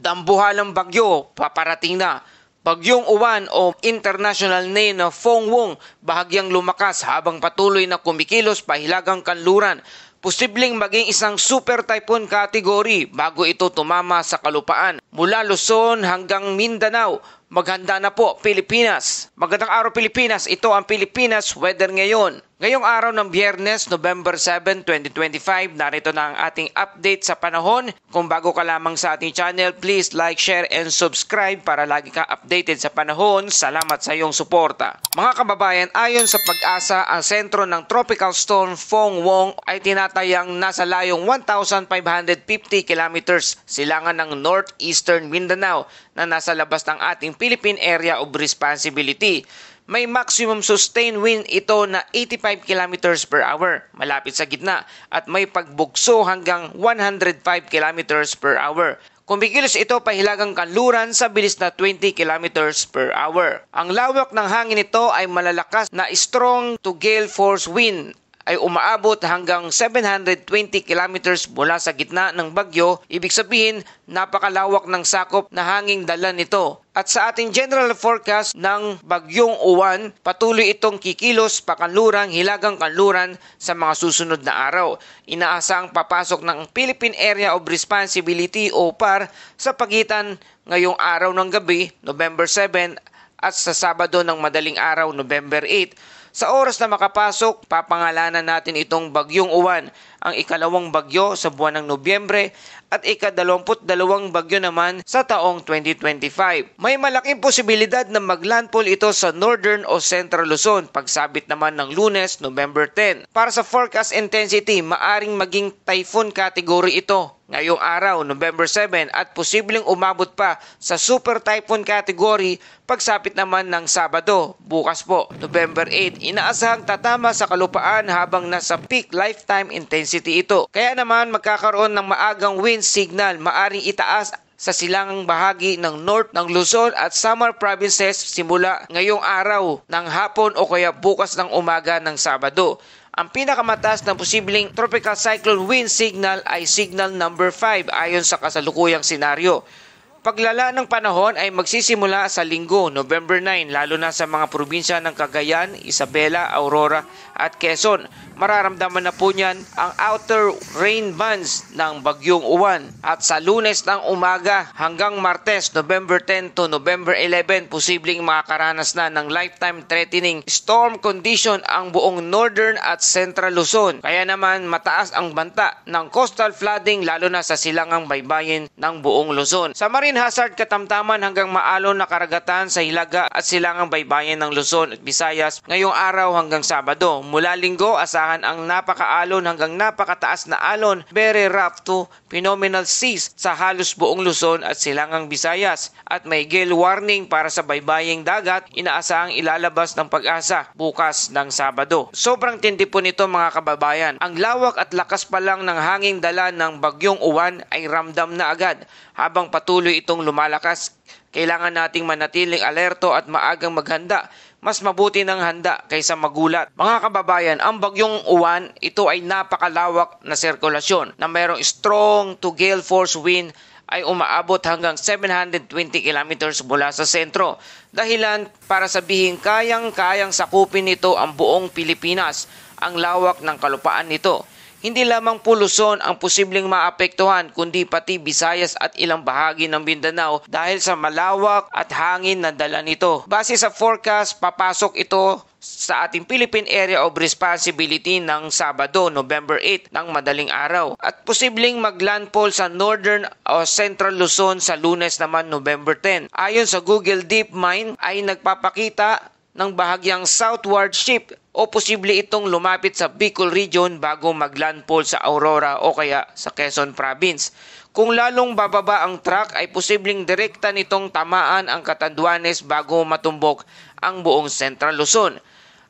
dambuhalang bagyo paparating na. Bagyong Uwan o international name na Phong Wong bahagyang lumakas habang patuloy na kumikilos pahilagang kanluran. Posibleng maging isang super typhoon category bago ito tumama sa kalupaan. Mula Luzon hanggang Mindanao, maghanda na po Pilipinas. Magandang araw Pilipinas, ito ang Pilipinas Weather ngayon. Ngayong araw ng Biyernes, November 7, 2025, narito na ang ating update sa panahon. Kung bago ka lamang sa ating channel, please like, share, and subscribe para lagi ka updated sa panahon. Salamat sa iyong suporta. Mga kababayan, ayon sa Pag-asa, ang sentro ng Tropical Storm Phong Wong ay tinatayang nasa layong 1,550 kilometers silangan ng northeastern Mindanao na nasa labas ng ating Philippine Area of Responsibility. May maximum sustained wind ito na 85 kilometers per hour, malapit sa gitna, at may pagbugso hanggang 105 kilometers per hour. Kumikilos ito pahilagang kanluran sa bilis na 20 kilometers per hour. Ang lawak ng hangin nito ay malalakas na strong to gale force wind ay umaabot hanggang 720 kilometers mula sa gitna ng bagyo. Ibig sabihin, napakalawak ng sakop na hanging dala nito. At sa ating general forecast ng Bagyong Uwan, patuloy itong kikilos pakanlurang hilagang kanluran sa mga susunod na araw. Inaasang papasok ng Philippine Area of Responsibility o PAR sa pagitan ngayong araw ng gabi, November 7, at sa Sabado ng madaling araw, November 8. Sa oras na makapasok, papangalanan natin itong Bagyong Uwan, ang ikalawang bagyo sa buwan ng Nobyembre at ika-22 bagyo naman sa taong 2025. May malaking posibilidad na maglandfall ito sa northern o central Luzon, pagsabit naman ng Lunes, November 10. Para sa forecast intensity, maaring maging typhoon category ito ngayong araw, November 7, at posibleng umabot pa sa super typhoon category pagsapit naman ng Sabado, bukas po, November 8. Inaasahang tatama sa kalupaan habang nasa peak lifetime intensity ito. Kaya naman magkakaroon ng maagang wind signal, maaring itaas sa silangang bahagi ng north ng Luzon at Samar provinces simula ngayong araw ng hapon o kaya bukas ng umaga ng Sabado. Ang pinakamataas na posibleng tropical cyclone wind signal ay signal number 5 ayon sa kasalukuyang senaryo. Paglala ng panahon ay magsisimula sa Linggo, November 9, lalo na sa mga probinsya ng Cagayan, Isabela, Aurora at Quezon. Mararamdaman na po niyan ang outer rain bands ng Bagyong Uwan. At sa Lunes ng umaga hanggang Martes, November 10 to November 11, posibleng makakaranas na ng lifetime-threatening storm condition ang buong northern at central Luzon. Kaya naman mataas ang banta ng coastal flooding lalo na sa silangang baybayin ng buong Luzon. Sa marine hazard katamtaman hanggang maalon na karagatan sa Hilaga at silangang baybayin ng Luzon at Visayas ngayong araw hanggang Sabado. Mula Linggo, asahan ang napakaalon hanggang napakataas na alon, very rough to phenomenal seas sa halos buong Luzon at silangang Visayas. At may gale warning para sa baybaying dagat, inaasahang ilalabas ng Pag-asa bukas ng Sabado. Sobrang tindi po nito mga kababayan. Ang lawak at lakas pa lang ng hanging dala ng Bagyong Uwan ay ramdam na agad. Habang patuloy itong lumalakas, kailangan nating manatiling alerto at maagang maghanda. Mas mabuti ng handa kaysa magulat. Mga kababayan, ang Bagyong Uwan, ito ay napakalawak na sirkulasyon na mayroong strong to gale force wind ay umaabot hanggang 720 kilometers mula sa sentro. Dahilan para sabihin kayang-kayang sakupin nito ang buong Pilipinas, ang lawak ng kalupaan nito. Hindi lamang po Luzon ang posibleng maapektuhan kundi pati Visayas at ilang bahagi ng Mindanao dahil sa malawak at hangin na dala nito. Base sa forecast, papasok ito sa ating Philippine Area of Responsibility ng Sabado, November 8 ng madaling araw. At posibleng maglandfall sa northern o central Luzon sa Lunes naman, November 10. Ayon sa Google DeepMind ay nagpapakita ng bahagyang southward shift o posible itong lumapit sa Bicol region bago maglandfall sa Aurora o kaya sa Quezon Province. Kung lalong bababa ang track ay posibleng direkta nitong tamaan ang Catanduanes bago matumbok ang buong Central Luzon.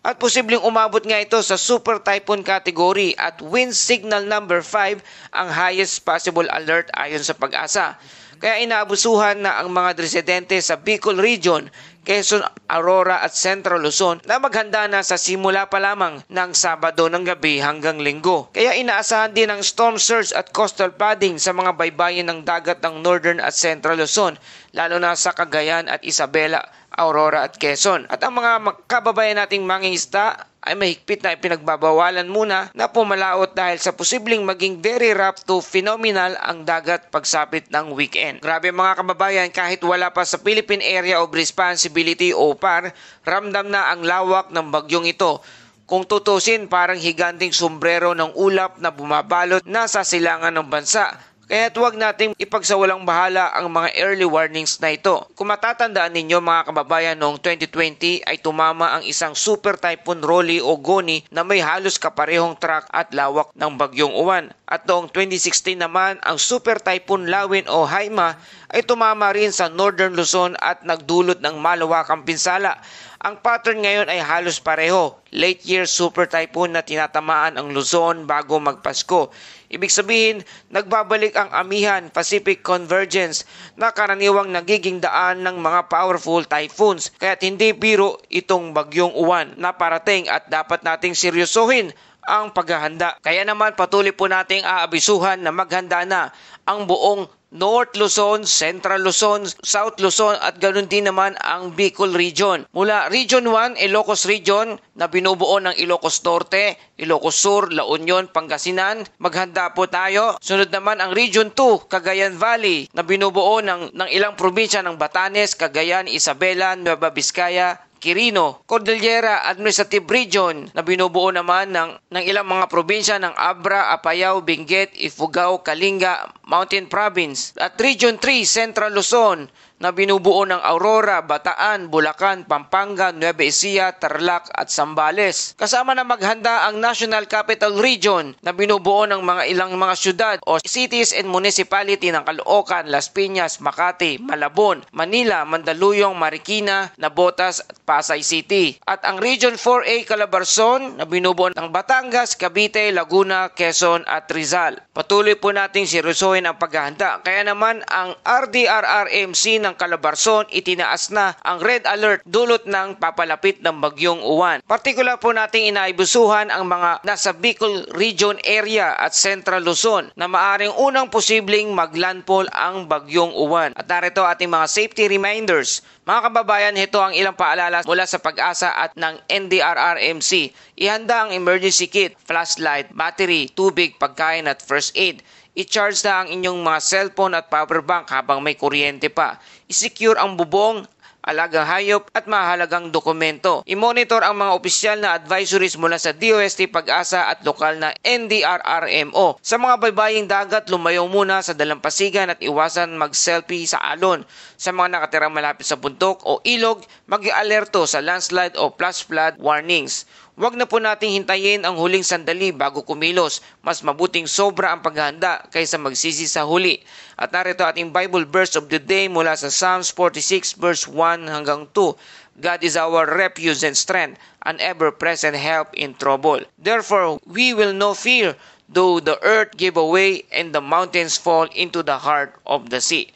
At posibleng umabot nga ito sa super typhoon category at wind signal number 5 ang highest possible alert ayon sa Pag-asa. Kaya inaabusuhan na ang mga residente sa Bicol Region, Quezon, Aurora at Central Luzon na maghanda na sa simula pa lamang ng Sabado ng gabi hanggang Linggo. Kaya inaasahan din ang storm surge at coastal flooding sa mga baybayin ng dagat ng Northern at Central Luzon, lalo na sa Cagayan at Isabela, Aurora at Quezon. At ang mga kababayan nating mangingisda ay mahigpit na ipinagbabawalan muna na pumalaot dahil sa posibleng maging very rough to phenomenal ang dagat pagsapit ng weekend. Grabe mga kababayan, kahit wala pa sa Philippine Area of Responsibility o PAR, ramdam na ang lawak ng bagyong ito. Kung tutusin, parang higanting sombrero ng ulap na bumabalot na sa silangan ng bansa. Kaya huwag nating ipagsawalang bahala ang mga early warnings na ito. Kung matatandaan ninyo mga kababayan, noong 2020 ay tumama ang isang super typhoon Rolly o Goni na may halos kaparehong track at lawak ng bagyong Uwan. At noong 2016 naman, ang super typhoon Lawin o Haima ay tumama rin sa Northern Luzon at nagdulot ng malawakang pinsala. Ang pattern ngayon ay halos pareho. Late year super typhoon na tinatamaan ang Luzon bago magpasko. Ibig sabihin, nagbabalik ang amihan Pacific Convergence na karaniwang nagiging daan ng mga powerful typhoons. Kaya't hindi biro itong bagyong Uwan na parating at dapat nating seryosohin ang paghahanda. Kaya naman patuloy po nating aabisuhan na maghanda na ang buong North Luzon, Central Luzon, South Luzon at ganoon din naman ang Bicol Region. Mula Region 1, Ilocos Region na binubuo ng Ilocos Norte, Ilocos Sur, La Union, Pangasinan, maghanda po tayo. Sunod naman ang Region 2, Cagayan Valley na binubuo ng ilang probinsya ng Batanes, Cagayan, Isabela, Nueva Vizcaya, Quirino, Cordillera Administrative Region na binubuo naman ng ilang mga probinsya ng Abra, Apayao, Benguet, Ifugao, Kalinga, Mountain Province. At Region 3, Central Luzon na binubuo ng Aurora, Bataan, Bulacan, Pampanga, Nueva Ecija, Tarlac at Zambales. Kasama na maghanda ang National Capital Region na binubuo ng ilang mga syudad o cities and municipality ng Caloocan, Las Piñas, Makati, Malabon, Manila, Mandaluyong, Marikina, Navotas at Pasay City. At ang Region 4A Calabarzon na binubuo ng Batangas, Cavite, Laguna, Quezon at Rizal. Patuloy po nating seryosohin ang paghahanda. Kaya naman ang RDRRMC ng Calabarzon itinaas na ang red alert dulot ng papalapit ng bagyong Uwan. Partikular po nating inaibusuhan ang mga nasa Bicol Region area at Central Luzon na maaring unang posibleng maglandfall ang bagyong Uwan. At narito ating mga safety reminders. Mga kababayan, ito ang ilang paalala mula sa Pag-asa at ng NDRRMC. Ihanda ang emergency kit, flashlight, battery, tubig, pagkain at first aid. I-charge na ang inyong mga cellphone at power bank habang may kuryente pa. I-secure ang bubong, alagang hayop at mahalagang dokumento. I-monitor ang mga opisyal na advisories mula sa DOST, Pag-asa at lokal na NDRRMO. Sa mga baybaying dagat, lumayo muna sa dalampasigan at iwasan mag-selfie sa alon. Sa mga nakatirang malapit sa bundok o ilog, mag-alerto sa landslide o flash flood warnings. Huwag na po nating hintayin ang huling sandali bago kumilos. Mas mabuting sobra ang paghahanda kaysa magsisi sa huli. At narito ating Bible verse of the day mula sa Psalms 46 verse 1 hanggang 2. God is our refuge and strength, an ever-present help in trouble. Therefore, we will no fear, though the earth give away and the mountains fall into the heart of the sea.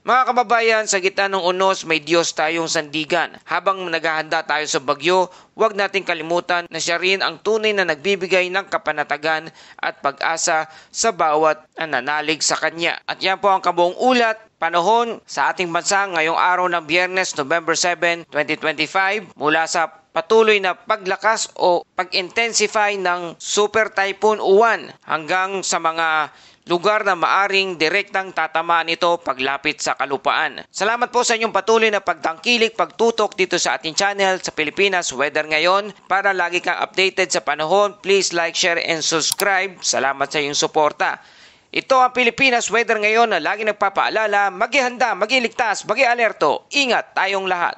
Mga kababayan, sa gitna ng unos, may Diyos tayong sandigan. Habang naghahanda tayo sa bagyo, huwag nating kalimutan na siya rin ang tunay na nagbibigay ng kapanatagan at pag-asa sa bawat nananalig sa Kanya. At yan po ang kabuong ulat, panahon sa ating bansa ngayong araw ng Biyernes, November 7, 2025, mula sa patuloy na paglakas o pag-intensify ng Super Typhoon Uwan hanggang sa mga lugar na maaring direktang tatamaan ito paglapit sa kalupaan. Salamat po sa inyong patuloy na pagtangkilik, pagtutok dito sa ating channel sa Pilipinas Weather Ngayon. Para lagi kang updated sa panahon, please like, share, and subscribe. Salamat sa iyong suporta. Ito ang Pilipinas Weather Ngayon na lagi nagpapaalala, maghihanda, maghiligtas, mag-alerto. Ingat tayong lahat.